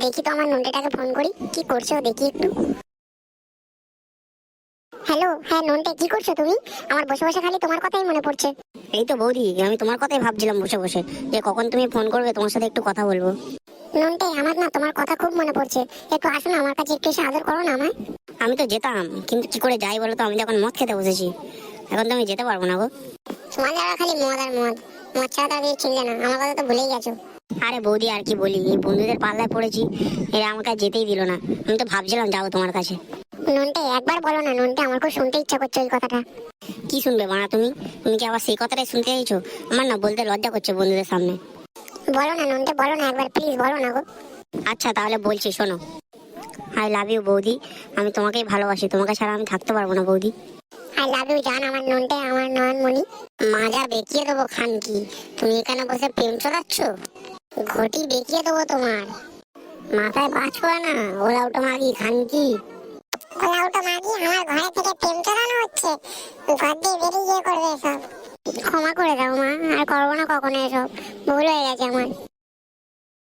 দেখি তো আমার নন্টেটাকে ফোন করি, কি করছো দেখি একটু। হ্যালো, হ্যাঁ নন্টে, কি করছো তুমি? আমার বসে বসে খালি তোমার কথাই মনে পড়ছে। এই তো বৌদি, আমি তোমার কথাই ভাবছিলাম বসে বসে, যে কখন তুমি ফোন করবে, তোমার সাথে একটু কথা বলবো। নন্টে, আমার না তোমার কথা খুব মনে পড়ছে। একটু আসো না আমার কাছে, একটু এসে আদর করো না আমায়। আমি তো যেতাম, কিন্তু কি করে যাই বলো তো, আমি যখন মদ খেতে বসেছি। এখন তো আমি যেতে পারবো না গো। তোমার যারা খালি মদ আর মদ, মদ ছাড়া তো আর কিছু চিনলে না, আমার কথা তো ভুলেই গেছো। আরে বৌদি, আর কি বলি, এই বন্ধুদের পাল্লায় পড়েছি, এরা আমাকে আর যেতেই দিল না। আমি তো ভাবছিলাম যাবো তোমার কাছে। নন্টে একবার বলো না নন্টে, আমার খুব শুনতে ইচ্ছা করছে ওই কথাটা। কি শুনবে মানা তুমি? তুমি কি আবার সেই কথাটাই শুনতে চাইছো? আমার না বলতে লজ্জা করছে বন্ধুদের সামনে। বলো না নন্টে, বলো না একবার, প্লিজ বলো না গো। আচ্ছা তাহলে বলছি, শোনো। আই লাভ ইউ বৌদি। আমি তোমাকেই ভালোবাসি, তোমাকে ছাড়া আমি থাকতে পারবো না বৌদি। আই লাভ ইউ জান, আমার নন্টে, আমার নয়নমণি। মাজা দেখিয়ে দেবো খানকি, তুমি এখানে বসে প্রেম চড়াচ্ছ। ঘটি দেখিয়ে দেবো তোমার, মাথায় বাজ পড়ে না। ওরা ওটা মাগি খানকি, ওরা ওটা মাগি। আমার ঘরে থেকে প্রেম চড়ানো হচ্ছে, ঘর দিয়ে বেরিয়ে গিয়ে করবে এসব। ক্ষমা করে দাও মা, আর করবো না কখনো এসব, ভুল হয়ে গেছে আমার।